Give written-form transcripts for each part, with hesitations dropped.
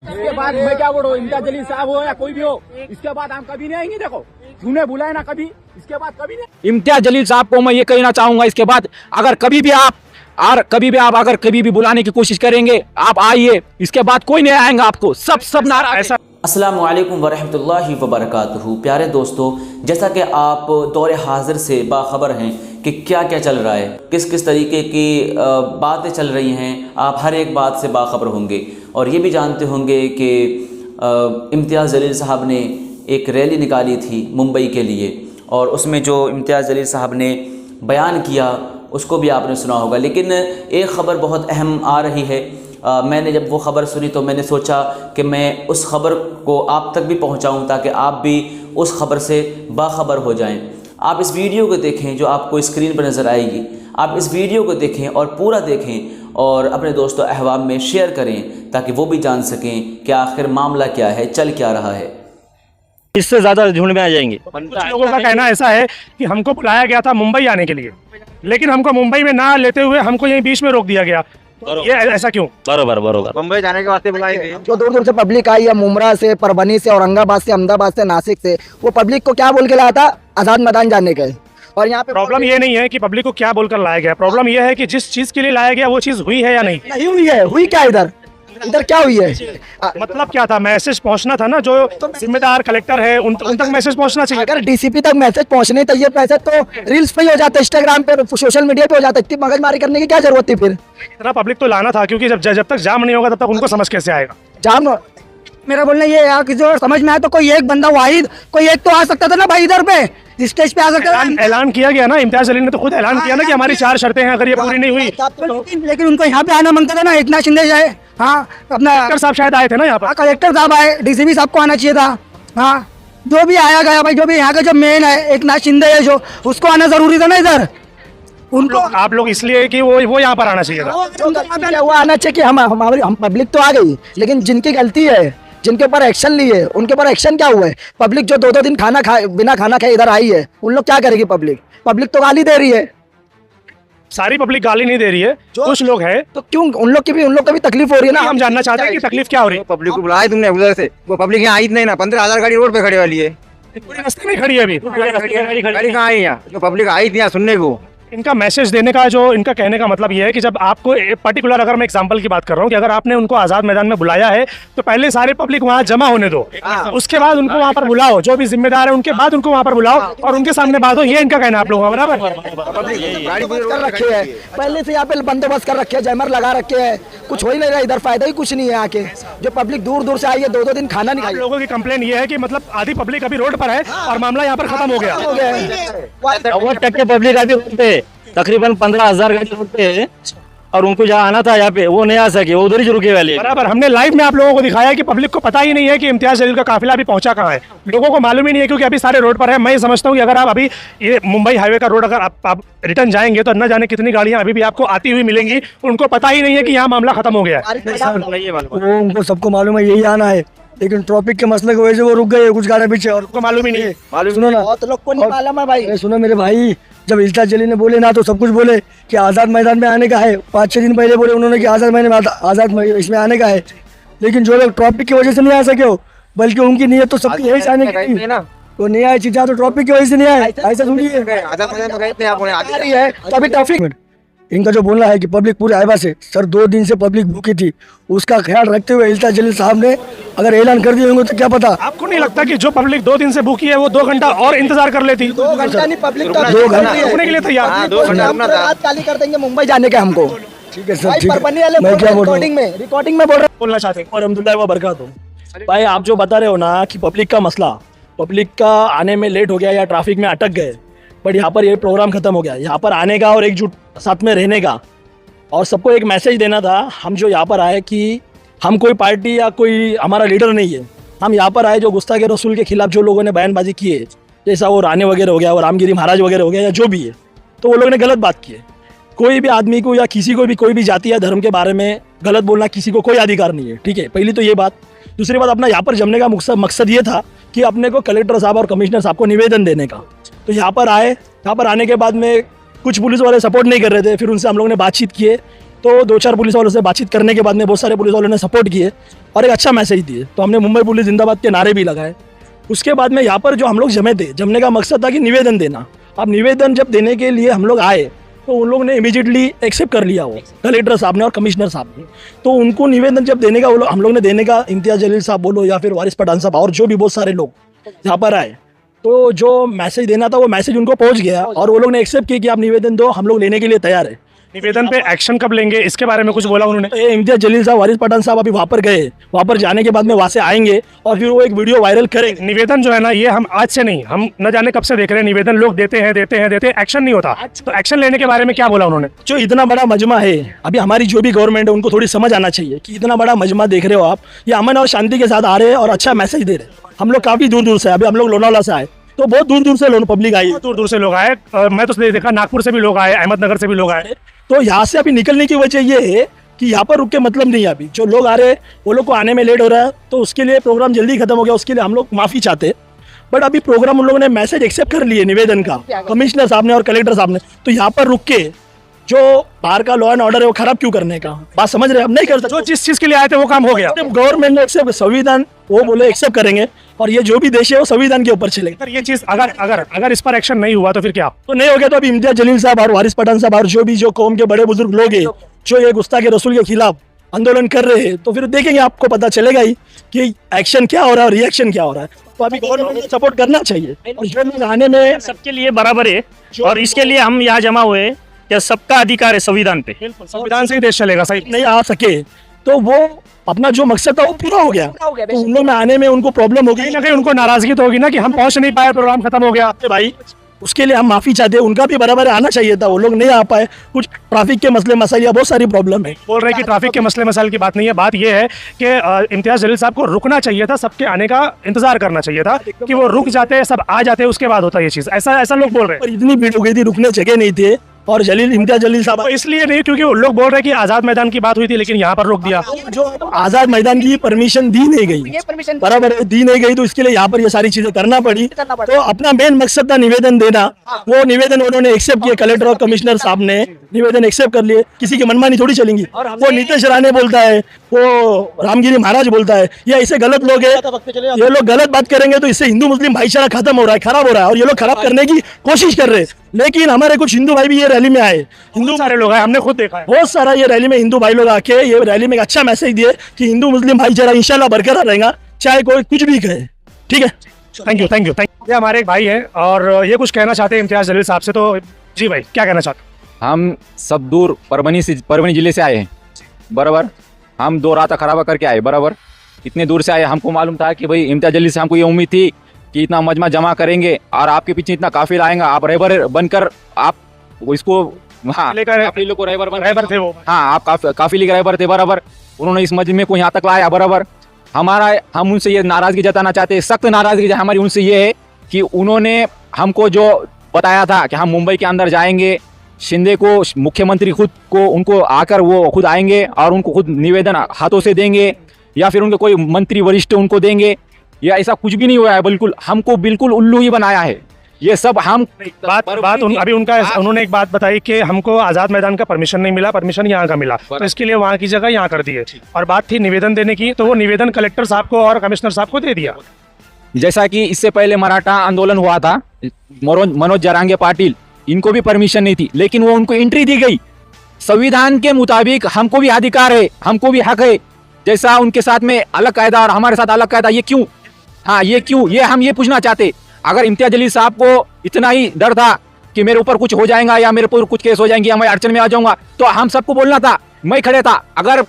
इसके बाद मैं क्या बोल रहा हूँ, इम्तियाज जलील साहब हो या कोई भी हो, इसके बाद हम कभी नहीं आएंगे। देखो तूने बुलाया ना कभी, इसके बाद कभी नहीं। इम्तियाज जलील साहब को मैं ये कहना चाहूंगा, इसके बाद अगर कभी भी आप बुलाने की कोशिश करेंगे, आप आइए, इसके बाद कोई नहीं आएगा आपको, सब नाराज ऐसा। अस्सलामु अलैकुम वरहमतुल्लाहि वबरकातुहू। प्यारे दोस्तों, जैसा कि आप दौरे हाजिर से बाखबर हैं कि क्या क्या चल रहा है, किस किस तरीके की बातें चल रही हैं, आप हर एक बात से बाखबर होंगे और ये भी जानते होंगे कि इम्तियाज़ जलील साहब ने एक रैली निकाली थी मुंबई के लिए और उसमें जो इम्तियाज़ जलील साहब ने बयान किया उसको भी आपने सुना होगा। लेकिन एक ख़बर बहुत अहम आ रही है। मैंने जब वो ख़बर सुनी तो मैंने सोचा कि मैं उस ख़बर को आप तक भी पहुंचाऊं ताकि आप भी उस ख़बर से बाखबर हो जाएं। आप इस वीडियो को देखें जो आपको स्क्रीन पर नज़र आएगी, आप इस वीडियो को देखें और पूरा देखें और अपने दोस्तों अहबाब में शेयर करें ताकि वो भी जान सकें कि आखिर मामला क्या है, चल क्या रहा है। इससे ज़्यादा झुंड में आ जाएंगे। कुछ लोगों का कहना ऐसा है कि हमको बुलाया गया था मुंबई आने के लिए, लेकिन हमको मुंबई में ना लेते हुए हमको यहीं बीच में रोक दिया गया। ये ऐसा क्यों? बरोबर मुंबई जाने के वास्ते बुलाई गई। जो दूर दूर से पब्लिक आई है, मुमरा से, परभनी से, औरंगाबाद से, अहमदाबाद से, नासिक से, वो पब्लिक को क्या बोल के लाया था? आजाद मैदान जाने के। और यहाँ पे प्रॉब्लम ये नहीं है कि पब्लिक को क्या बोलकर लाया गया, प्रॉब्लम ये है कि जिस चीज के लिए लाया गया वो चीज हुई है या नहीं। नहीं हुई है। हुई क्या इधर क्या हुई है? मतलब क्या था? मैसेज पहुंचना था ना, जो जिम्मेदार कलेक्टर है उन तक मैसेज पहुंचना चाहिए। अगर डीसीपी तक मैसेज पहुंचने चाहिए, पैसे तो रील्स पे ही हो जाता है, इंस्टाग्राम पे, सोशल मीडिया पे हो जाता है। इतनी मगजमारी करने की क्या जरूरत थी फिर? इतना पब्लिक तो लाना था, क्योंकि जब तक जाम नहीं होगा तब तक उनको समझ कैसे आएगा? जाम मेरा बोलना ये है कि जो समझ में आया तो कोई एक बंदा वाहिद कोई एक तो आ सकता था ना भाई, इधर पे स्टेज पे आ सकता था। ऐलान किया गया ना, इम्तियाज जलील ने तो खुद ऐलान किया ना कि हमारी 4 शर्तें हैं, अगर ये पूरी नहीं हुई लेकिन उनको यहाँ पे आना मांगता था ना, एकनाथ शिंदे जाए। हाँ, अपना कलेक्टर साहब शायद आए थे ना यहाँ पर। कलेक्टर साहब आए, डीसीपी साहब को आना चाहिए था। हाँ, जो भी आया गया भाई, जो भी यहाँ का जो मेन है एकनाथ शिंदे है, जो उसको आना जरूरी था ना इधर। उनको आप लोग इसलिए कि वो यहाँ पर आना चाहिए था। वो आना चाहिए कि हम पब्लिक तो आ गई, लेकिन जिनकी गलती है, जिनके ऊपर एक्शन लिए, उनके ऊपर एक्शन क्या हुआ है? पब्लिक जो 2-2 दिन बिना खाना खाए इधर आई है, उन लोग क्या करेगी? पब्लिक तो गाली दे रही है। सारी पब्लिक गाली नहीं दे रही है, कुछ लोग हैं तो क्यों उन लोग को भी तकलीफ हो रही है ना। हम जानना चाहते हैं कि तकलीफ क्या हो रही है। पब्लिक को बुलाया तुमने उधर से, वो पब्लिक यहाँ आई नहीं ना। 15,000 गाड़ी रोड पे खड़ी वाली है, पूरी रास्ते में खड़ी है अभी। गाड़ी कहाँ आई यहाँ? जो पब्लिक आई थी यहाँ सुनने को। इनका मैसेज देने का, जो इनका कहने का मतलब ये है कि जब आपको पर्टिकुलर, अगर मैं एग्जांपल की बात कर रहा हूँ कि अगर आपने उनको आजाद मैदान में बुलाया है तो पहले सारे पब्लिक वहाँ जमा होने दो, उसके बाद उनको वहाँ पर बुलाओ, जो भी जिम्मेदार है उनके बाद उनको वहाँ पर बुलाओ और उनके सामने बात हो। ये इनका कहना है आप लोगों का, बराबर? कर रखे हैं पहले से, यहाँ पे बंदोबस्त कर रखे हैं, जैमर लगा रखे हैं, कुछ हो ही नहीं रहा इधर, फायदा ही कुछ नहीं है। आके जो पब्लिक दूर दूर से आई है, 2-2 दिन खाना नहीं खाई। लोगों की कंप्लेन ये है कि मतलब आधी पब्लिक अभी रोड पर है और मामला यहाँ पर खत्म हो गया। 90% पब्लिक अभी रोड पे, तकरीबन 15,000 गाड़ी रोड पे है और उनको जहाँ आना था यहाँ पे वो नहीं आ सके, वो उधर ही रुके वाले हैं। बराबर, हमने लाइव में आप लोगों को दिखाया कि पब्लिक को पता ही नहीं है कि इम्तियाज जलील का काफिला अभी पहुंचा कहाँ है। लोगों को मालूम ही नहीं है क्योंकि अभी सारे रोड पर है। मैं समझता हूँ कि अगर आप अभी ये मुंबई हाईवे का रोड अगर आप रिटर्न जाएंगे तो न जाने कितनी गाड़ियां अभी भी आपको आती हुई मिलेंगी, उनको पता ही नहीं है कि यहाँ मामला खत्म हो गया है। उनको सबको मालूम है यही आना है, लेकिन ट्रैफिक के मसले की वजह से वो रुक गए कुछ गाड़ी पीछे और उनको मालूम ही नहीं है। सुनो ना, बहुत लोग को नहीं मालूम है भाई। सुनो मेरे भाई, जब इम्तियाज जलील ने बोले ना तो सब कुछ बोले कि आज़ाद मैदान में आने का है। 5-6 दिन पहले बोले उन्होंने कि आज़ाद इसमें आने का है, लेकिन जो लोग ट्रैफिक की वजह से नहीं आ सके हो, बल्कि उनकी नीयत तो सबकी यही आने की थी, वो नहीं आए चीज़ा तो ट्रैफिक की वजह से नहीं आए। ऐसा सुनिए तभी ट्रैफिक। इनका जो बोलना है कि पब्लिक पूरे आयबा से, सर 2 दिन से पब्लिक भूखी थी, उसका ख्याल रखते हुए इम्तियाज जलील साहब ने अगर ऐलान कर दिए होंगे तो क्या पता। आपको नहीं लगता कि जो पब्लिक 2 दिन से भूखी है वो 2 घंटा और इंतजार कर लेती? 2 घंटा नहीं, पब्लिक 2 घंटा रुकने के लिए तैयार। 2 घंटा रात काली कर देंगे मुंबई जाने का हमको। ठीक है सर, ठीक है। मैं क्या बोल रहा हूँ, रिकॉर्डिंग में बोलना चाहते हैं। और अल्हम्दुलिल्लाह व बरकातहू। भाई आप जो बता रहे हो ना कि पब्लिक का मसला, पब्लिक का आने में लेट हो गया या ट्रैफिक में अटक गए, बट यहाँ पर ये प्रोग्राम खत्म हो गया। यहाँ पर आने का और एकजुट साथ में रहने का और सबको एक मैसेज देना था। हम जो यहाँ पर आए कि हम कोई पार्टी या कोई हमारा लीडर नहीं है, हम यहाँ पर आए जो गुस्ताखे रसूल के खिलाफ जो लोगों ने बयानबाजी की है, जैसा वो राणे वगैरह हो गया और रामगिरी महाराज वगैरह हो गया या जो भी है, तो वो लोगों ने गलत बात की है। कोई भी आदमी को या किसी को भी कोई भी जाति या धर्म के बारे में गलत बोलना किसी को कोई अधिकार नहीं है। ठीक है, पहली तो ये बात। दूसरी बात, अपना यहाँ पर जमने का मकसद ये था कि अपने को कलेक्टर साहब और कमिश्नर साहब को निवेदन देने का। तो यहाँ पर आए, यहाँ पर आने के बाद में कुछ पुलिस वाले सपोर्ट नहीं कर रहे थे, फिर उनसे हम लोगों ने बातचीत किए तो 2-4 पुलिस वालों से बातचीत करने के बाद में बहुत सारे पुलिस वालों ने सपोर्ट किए और एक अच्छा मैसेज दिए। तो हमने मुंबई पुलिस जिंदाबाद के नारे भी लगाए। उसके बाद में यहाँ पर जो हम लोग जमे थे, जमने का मकसद था कि निवेदन देना। अब निवेदन जब देने के लिए हम लोग आए तो उन लोगों ने इमीडिएटली एक्सेप्ट कर लिया, वो कलेक्टर साहब ने और कमिश्नर साहब ने। तो उनको निवेदन जब देने का हम लोग ने देने का, इम्तियाज जलील साहब बोलो या फिर वारिस पठान साहब और जो भी बहुत सारे लोग यहाँ पर आए, तो जो मैसेज देना था वो मैसेज उनको पहुंच गया और वो लोग ने एक्सेप्ट किया कि आप निवेदन दो, हम लोग लेने के लिए तैयार है। निवेदन पे एक्शन कब लेंगे इसके बारे में कुछ बोला उन्होंने? तो इम्तियाज जलील साहब, वारिस पठान साहब अभी वहाँ पर गए, वहाँ पर जाने के बाद में वहाँ से आएंगे और फिर वो एक वीडियो वायरल करेंगे। निवेदन जो है ना, ये हम आज से नहीं, हम न जाने कब से देख रहे हैं निवेदन लोग देते हैं, एक्शन नहीं होता। तो एक्शन लेने के बारे में क्या बोला उन्होंने? जो इतना बड़ा मजमा है, अभी हमारी जो भी गवर्नमेंट है उनको थोड़ी समझ आना चाहिए कि इतना बड़ा मजमा देख रहे हो आप, ये अमन और शांति के साथ आ रहे हैं और अच्छा मैसेज दे रहे हैं। हम लोग काफी दूर दूर से, अभी हम लोग लोनावाला से आए तो बहुत दूर दूर से पब्लिक आई, दूर दूर से लोग आए। मैं तो देखा नागपुर से भी लोग आए, अहमदनगर से भी लोग आए। तो यहाँ से अभी निकलने की वजह ये है कि यहाँ पर रुक के मतलब नहीं है। अभी जो लोग आ रहे हैं वो लोग को आने में लेट हो रहा है, तो उसके लिए प्रोग्राम जल्दी खत्म हो गया, उसके लिए हम लोग माफी चाहते हैं। बट अभी प्रोग्राम उन लोगों ने मैसेज एक्सेप्ट कर लिए निवेदन का, कमिश्नर साहब ने और कलेक्टर साहब ने। तो यहाँ पर रुक के जो बाहर का लॉ एंड ऑर्डर है वो खराब क्यों करने का? बात समझ रहे हैं? हम नहीं कर सकते। जो जिस चीज के लिए आए थे वो काम हो गया। गवर्नमेंट ने एक्सेप्ट, संविधान वो बोले एक्सेप्ट करेंगे और ये जो भी देश है वो संविधान के ऊपर चलेगा। अगर ये चीज अगर इस पर एक्शन नहीं हुआ तो फिर क्या? तो नहीं हो गया तो अभी इम्तियाज जलील साहब और वारिस पठान साहब और जो कौम के बड़े बुजुर्ग लोग हैं जो ये गुस्ताखी रसूल के खिलाफ आंदोलन कर रहे हैं, तो फिर देखेंगे, आपको पता चलेगा ही कि एक्शन क्या हो रहा है और रिएक्शन क्या हो रहा है। तो अभी गवर्नमेंट को सपोर्ट करना चाहिए और जो लोग आने में सबके लिए बराबर है और इसके लिए हम यहाँ जमा हुए कि सबका अधिकार है संविधान पे। संविधान से ही देश चलेगा। सही नहीं आ सके तो वो अपना जो मकसद था वो पूरा हो गया, तो उन लोग में आने में उनको प्रॉब्लम होगी, कहीं ना कहीं उनको नाराजगी तो होगी ना कि हम पहुंच नहीं पाए, प्रोग्राम खत्म हो गया। भाई उसके लिए हम माफी चाहते हैं। उनका भी बराबर आना चाहिए था, वो लोग नहीं आ पाए, कुछ ट्रैफिक के मसले मसाइल या बहुत सारी प्रॉब्लम है। बोल रहे हैं कि ट्रैफिक के मसले मसाइल की बात नहीं है, बात ये है कि इम्तियाज जलील साहब को रुकना चाहिए था, सबके आने का इंतजार करना चाहिए था कि वो रुक जाते, सब आ जाते, उसके बाद होता ये चीज। ऐसा लोग बोल रहे हैं। पर इतनी भीड़ हो गई थी, रुकने जगह नहीं थे और इम्तियाज जलील साहब तो इसलिए नहीं, क्योंकि वो लोग बोल रहे हैं कि आजाद मैदान की बात हुई थी लेकिन यहाँ पर रोक दिया। जो आजाद मैदान की परमिशन दी नहीं गई, बराबर है, दी नहीं गई, तो इसके लिए यहाँ पर ये सारी चीजें करना पड़ी। तो अपना मेन मकसद था निवेदन देना, वो निवेदन उन्होंने एक्सेप्ट किया, कलेक्टर और कमिश्नर साहब ने निवेदन एक्सेप्ट कर लिए। किसी की मनमानी थोड़ी चलेंगी। वो नीतीश राणे बोलता है, वो रामगिरी महाराज बोलता है, ये ऐसे गलत लोग हैं, ये लोग गलत बात करेंगे तो इससे हिंदू मुस्लिम भाईचारा खत्म हो रहा है, खराब हो रहा है और ये लोग खराब करने की कोशिश कर रहे हैं। लेकिन हमारे कुछ हिंदू भाई भी ये रैली में आए, हिंदू सारे लोग आए, हमने खुद देखा है बहुत सारा ये रैली में हिंदू भाई लोग आके ये रैली में एक अच्छा मैसेज दिए कि हिंदू मुस्लिम भाईचारा इंशाल्लाह बरकरार रहेगा, चाहे कोई कुछ भी कहे। ठीक है, थैंक यू। ये हमारे एक भाई हैं और ये कुछ कहना चाहते हैं इम्तियाज जलील साहब से। तो जी भाई, क्या कहना चाहते हैं? हम सब दूर परभनी जिले से आए हैं, बराबर। हम 2 रात खराबा करके आए, बराबर। इतने दूर से आए, हमको मालूम था कि भाई इम्तियाज जलील से हमको ये उम्मीद थी कि इतना मजमा जमा करेंगे और आपके पीछे इतना काफिला आएगा, आप रहबर बनकर आप इसको, हाँ, काफिले को रहबर थे वो। हाँ, आप काफिले के रहबर थे, बराबर। उन्होंने इस मजमे को यहाँ तक लाया, बराबर। हम उनसे ये नाराजगी जताना चाहते हैं, सख्त नाराजगी हमारी उनसे ये है कि उन्होंने हमको जो बताया था कि हम मुंबई के अंदर जाएंगे, शिंदे को, मुख्यमंत्री खुद को, उनको आकर वो खुद आएंगे और उनको खुद निवेदन हाथों से देंगे या फिर उनके कोई मंत्री वरिष्ठ उनको देंगे, या ऐसा कुछ भी नहीं हुआ है। हमको बिल्कुल उल्लू ही बनाया है ये सब। हम अभी उन्होंने एक बात बताई कि हमको आजाद मैदान का परमिशन नहीं मिला, परमिशन यहाँ का मिला, तो इसके लिए वहाँ की जगह यहाँ कर दी है। और बात थी निवेदन देने की, तो वो निवेदन कलेक्टर साहब को और कमिश्नर साहब को दे दिया। जैसा कि इससे पहले मराठा आंदोलन हुआ था, मनोज जरांगे पाटिल, इनको भी परमिशन नहीं थी, लेकिन वो उनको एंट्री दी गई। संविधान के मुताबिक हमको भी अधिकार है, हमको भी हक है। जैसा उनके साथ में अलग कायदा और हमारे साथ अलग कायदा, ये क्यों? हाँ, ये क्यों? ये हम ये पूछना चाहते। अगर इम्तियाज जलील साहब को इतना ही डर था कि मेरे ऊपर कुछ हो जाएगा या मेरे ऊपर कुछ केस हो जाएंगे या मैं अड़चन में आ जाऊंगा, तो हम सबको बोलना था, मैं खड़े था। अगर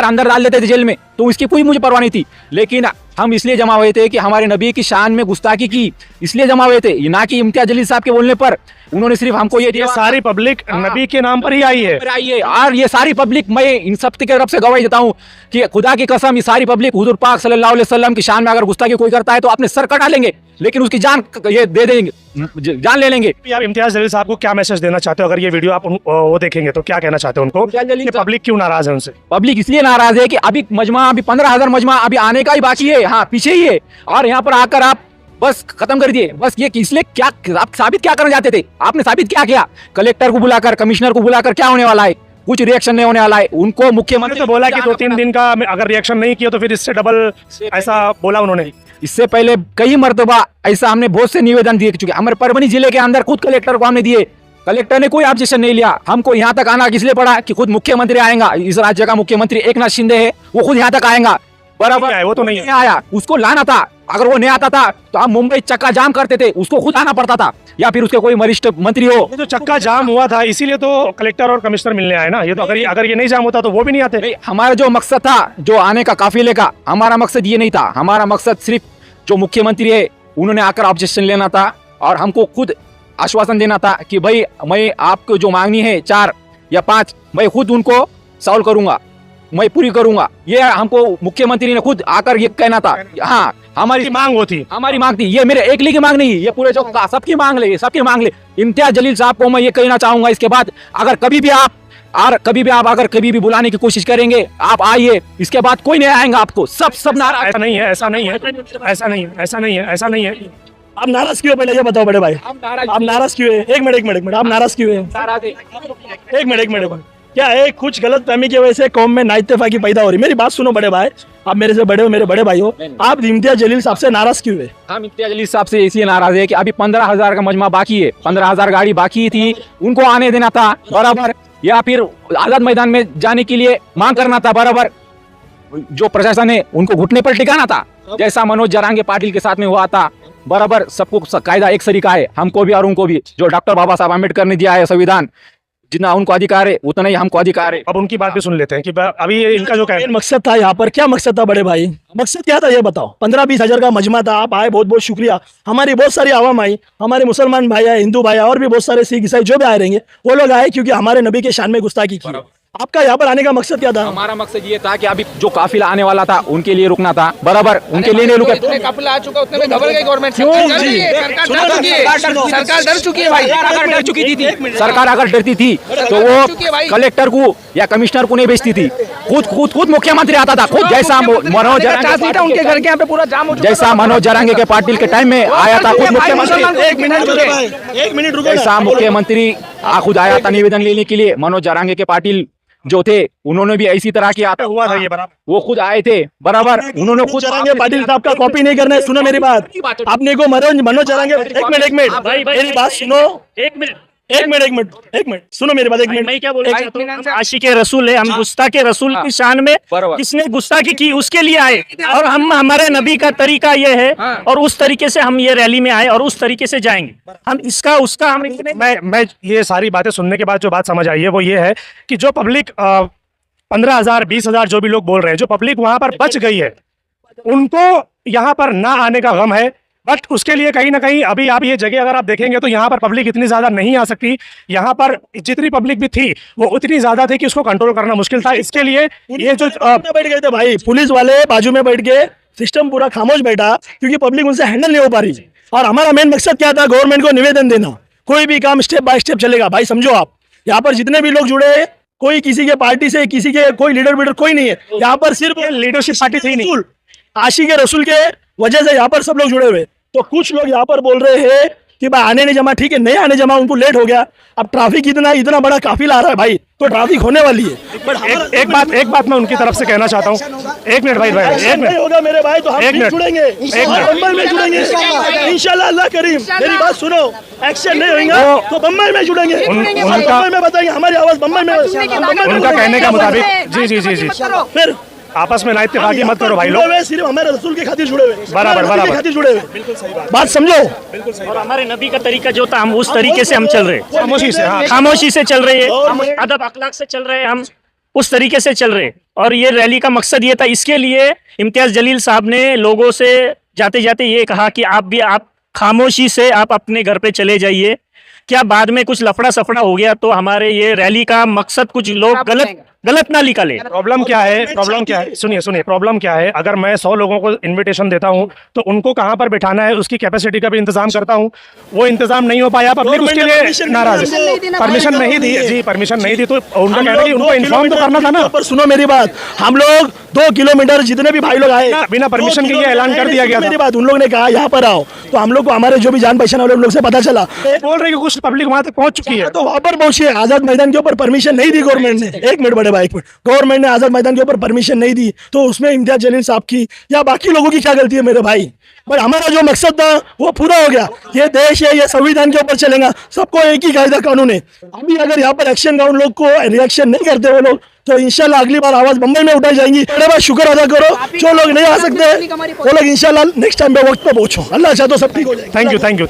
अंदर डाल देते थे जेल में तो इसकी कोई मुझे परवाह नहीं थी। लेकिन हम इसलिए जमा हुए थे कि हमारे नबी की शान में गुस्ताखी की, इसलिए जमा हुए थे, ना कि इम्तियाज जलील साहब के बोलने पर। उन्होंने सिर्फ हमको ये सारी पब्लिक नबी के नाम पर ही आई है। और ये सारी पब्लिक, मैं इन सब की तरफ से गवाही देता हूँ कि खुदा की कसम, ये सारी पब्लिक हुजूर पाक सल्लल्लाहु अलैहि वसल्लम की शान में अगर गुस्ताखी कोई करता है तो अपने सर कटा लेंगे, लेकिन उसकी जान ये दे देंगे, जान ले लेंगे। आप इम्तियाज जलील साहब को क्या मैसेज देना चाहते हो? अगर ये वीडियो आप वो देखेंगे तो क्या कहना चाहते हो उनको? पब्लिक क्यों नाराज है उनसे? पब्लिक इसलिए नाराज है कि अभी मजमा, अभी 15,000 मजमा अभी आने का ही बाकी है, हाँ पीछे ही है, और यहाँ पर आकर आप बस खत्म कर दिए। बस ये इसलिए आप साबित क्या करना चाहते थे? आपने साबित क्या किया? कलेक्टर को बुलाकर, कमिश्नर को बुलाकर क्या होने वाला है? कुछ रिएक्शन नहीं होने वाला है। उनको मुख्यमंत्री तो बोला कि 2-3 दिन का अगर रिएक्शन नहीं किया तो फिर इससे डबल ऐसा बोला उन्होंने। इससे पहले कई मर्तबा ऐसा हमने बहुत से निवेदन दिए चुके। हमारे परभनी जिले के अंदर खुद कलेक्टर को हमने दिए, कलेक्टर ने कोई ऑब्जेक्शन नहीं लिया। हमको यहाँ तक आना इसलिए पड़ा कि खुद मुख्यमंत्री आएगा, इस राज्य का मुख्यमंत्री एकनाथ शिंदे है, वो खुद यहाँ तक आएगा। बराबर वो तो नहीं आया, उसको लाना था। अगर वो नहीं आता था तो हम मुंबई चक्का जाम करते थे, उसको खुद आना पड़ता था, या फिर उसके कोई वरिष्ठ मंत्री हो। ये तो चक्का जाम हुआ था इसीलिए तो कलेक्टर और कमिश्नर मिलने आए ना। ये तो अगर ये नहीं जाम होता तो वो भी नहीं आते। हमारा जो मकसद था जो आने का काफिले का, हमारा मकसद ये नहीं था। हमारा मकसद सिर्फ जो मुख्यमंत्री है उन्होंने आकर ऑब्जेक्शन लेना था और हमको खुद आश्वासन देना था कि भाई मैं आपको जो मांगनी है 4 या 5 मैं खुद उनको सॉल्व करूंगा, मैं पूरी करूंगा। ये हमको मुख्यमंत्री ने खुद आकर ये कहना था। हाँ, हमारी मांग वो थी, हमारी मांग थी। ये मेरे एकली की मांग नहीं, ये पूरे जो सबकी मांग ले, सबकी मांग ले। इम्तियाज जलील साहब को मैं ये कहना चाहूंगा, इसके बाद अगर कभी भी आप अगर कभी भी बुलाने की कोशिश करेंगे, आप आइए, इसके बाद कोई नहीं आएगा आपको। सब नाराज। ऐसा नहीं है, ऐसा नहीं है, ऐसा नहीं है, ऐसा नहीं है, ऐसा नहीं है। आप नाराज क्यों है पहले ये बताओ बड़े भाई, आप नाराज क्यों है? एक मिनट आप नाराज क्यों है? एक मिनट क्या है? कुछ गलत फहमी की वजह से कौम में नाइत्तेफाकी पैदा हो रही। मेरी बात सुनो बड़े भाई, आप मेरे से बड़े हो, मेरे बड़े भाई हो। आप इम्तियाज जलील साहब से नाराज क्यों है? हम इम्तियाज जलील साहब से इसलिए नाराज है कि अभी 15,000 का मजमा बाकी है, 15,000 गाड़ी बाकी थी, उनको आने देना था बराबर, या फिर आजाद मैदान में जाने के लिए मांग करना था बराबर। जो प्रशासन है उनको घुटने पर टिकाना था, जैसा मनोज जरांगे पाटिल के साथ में हुआ था बराबर। सबको कायदा एक सरीका है, हमको भी और उनको भी। जो डॉक्टर बाबा साहब अम्बेडकर ने दिया है संविधान, जितना उनको अधिकार है उतना ही हमको अधिकार है। अब उनकी बात भी सुन लेते हैं कि अभी इनका जो कहना मकसद था यहाँ पर, क्या मकसद था बड़े भाई? मकसद क्या था ये बताओ। 15-20 हजार का मजमा था, आप आए, बहुत बहुत शुक्रिया। हमारी बहुत सारी आवाम आई, हमारे मुसलमान भाई आए, हिंदू भाई और भी बहुत सारे सिख ईसाई जो भी आए रहेंगे, वो लोग आए क्योंकि हमारे नबी के शान में गुस्ताखी की। आपका यहाँ पर आने का मकसद क्या था? हमारा मकसद ये था कि अभी जो काफिला आने वाला था उनके लिए रुकना था बराबर, उनके लिए नहीं रुका। काफिला आ चुका, उतने में घबर गई गवर्नमेंट। सरकार डर चुकी है भाई, डर चुकी थी। सरकार अगर डरती थी तो वो कलेक्टर को या कमिश्नर को नहीं भेजती थी, खुद मुख्यमंत्री आता था, खुद जैसा मनोज जरांगे उनके घर के यहाँ पे पूरा जाम हो चुका, जैसा मनोज जरांगे के पाटिल के टाइम में आया था खुद मुख्यमंत्री। एक मिनट रुको। जैसा मुख्यमंत्री खुद आया था निवेदन लेने के लिए, मनोज जरांगे के पाटिल जो थे उन्होंने भी इसी तरह किया था। हुआ था ये बराबर, वो खुद आए थे बराबर, उन्होंने खुद जरांगे पाटिल साहब का कॉपी नहीं करना है। सुनो मेरी बात, आपने को मनोज जरांगे, एक मिनट मेरी बात सुनो, एक मिनट सुनो मेरी बात, एक मिनट। मैं क्या बोल रहा हूँ, आशिके रसूल है, हम गुस्ताखे रसूल की शान में किसने गुस्ताखी की उसके लिए आए, और हम हमारे नबी का तरीका ये है, और उस तरीके से हम ये रैली में आए और उस तरीके से जाएंगे। हम इसका उसका हम मैं ये सारी बातें सुनने के बाद जो बात समझ आई है वो ये है कि जो पब्लिक 15,000 20,000 जो भी लोग बोल रहे हैं, जो पब्लिक वहां पर बच गई है, उनको यहाँ पर ना आने का गम है। बट उसके लिए कहीं ना कहीं अभी आप ये जगह अगर आप देखेंगे तो यहाँ पर पब्लिक इतनी ज्यादा नहीं आ सकती। यहाँ पर जितनी पब्लिक भी थी वो उतनी ज्यादा थी कि उसको कंट्रोल करना मुश्किल था। इसके लिए ये जो बैठ गए थे भाई, पुलिस वाले बाजू में बैठ के, सिस्टम पूरा खामोश बैठा क्योंकि पब्लिक उनसे हैंडल नहीं हो पा रही। और हमारा मेन मकसद क्या था? गवर्नमेंट को निवेदन देना, कोई भी काम स्टेप बाय स्टेप चलेगा। भाई समझो, आप यहाँ पर जितने भी लोग जुड़े, कोई किसी के पार्टी से, किसी के कोई लीडर कोई नहीं है यहाँ पर, सिर्फ लीडरशिप पार्टी थी नहीं, आशिक रसूल के वजह से यहाँ पर सब लोग जुड़े हुए। तो कुछ लोग यहाँ पर बोल रहे हैं कि भाई आने नहीं जमा, ठीक है, नहीं आने जमा, उनको लेट हो गया। अब ट्रैफिक इतना बड़ा काफिला आ रहा है भाई, तो ट्रैफिक होने वाली है। एक बात मैं उनकी तरफ से कहना चाहता हूँ। एक मिनट भाई, एक मिनट होगा मेरे भाई, तो हम एक मिनट जुड़ेंगे, बम्बई में जुड़ेंगे इंशाल्लाह, अल्लाह करीम। मेरी बात सुनो, एक्शन नहीं होगा तो बम्बई में जुड़ेंगे, बम्बई में बताएंगे हमारी आवाज बम्बई में। उनका कहने के मुताबिक जी फिर आपस में ना इत्तेफाकी मत करो भाई लोग, सिर्फ हमारे रसूल के खातिर जुड़े हुए, बराबर खातिर जुड़े हुए। बात समझो, और हमारे नबी का तरीका जो था हम उस तरीके से हम चल रहे हैं, खामोशी से चल रहे हैं, हम अदब अखलाक से चल रहे हैं, हम उस तरीके से चल रहे हैं। और ये रैली का मकसद ये था, इसके लिए इम्तियाज जलील साहब ने लोगों से जाते जाते ये कहा कि आप खामोशी से आप अपने घर पे चले जाइए। क्या बाद में कुछ लफड़ा सफड़ा हो गया तो हमारे ये रैली का मकसद कुछ लोग गलत ना निकले। प्रॉब्लम क्या है, सुनिए प्रॉब्लम क्या है, अगर मैं 100 लोगों को इनविटेशन देता हूं तो उनको कहां पर बिठाना है उसकी कैपेसिटी का भी इंतजाम करता हूं, वो इंतजाम नहीं हो पाया, पब्लिक उसके लिए नाराज है। परमिशन नहीं दी जी, परमिशन नहीं दी तो उनका कहना है कि उनको इन्फॉर्म तो करना था ना। पर सुनो मेरी बात, हम लोग 2 किलोमीटर जितने भी भाई लोग आए बिना परमिशन के ये ऐलान कर दिया गया था। मेरी बात, उन लोग ने कहा यहाँ पर आओ, तो हम लोग को हमारे जो भी जान पहचान वाले उन लोग से पता चला, बोल रहे कि कुछ पब्लिक वहां तक पहुंच चुकी है, तो वहां पर पहुंचे। आजाद मैदान के ऊपर परमिशन नहीं दी गवर्नमेंट ने, एक मिनट बड़े भाई, गवर्नमेंट ने आजाद मैदान के ऊपर परमिशन नहीं दी, तो उसमें इम्तियाज जलील साहब की या बाकी लोगों की क्या गलती है मेरे भाई? पर हमारा जो मकसद था वो पूरा हो गया। ये देश है, ये संविधान के ऊपर चलेगा, सबको एक ही कायदा कानून है। अभी अगर यहाँ पर एक्शन का उन लोग को रिएक्शन नहीं करते वो लोग, तो इंशाल्लाह अगली बार आवाज मुंबई में उठाई जाएंगी। बड़े भाई शुक्र अदा करो, जो लोग नहीं आ सकते वो लोग इंशाल्लाह नेक्स्ट टाइम पे वक्त पे पहुंचो। अल्लाह चाहे तो सब ठीक हो जाएगा। Thank you.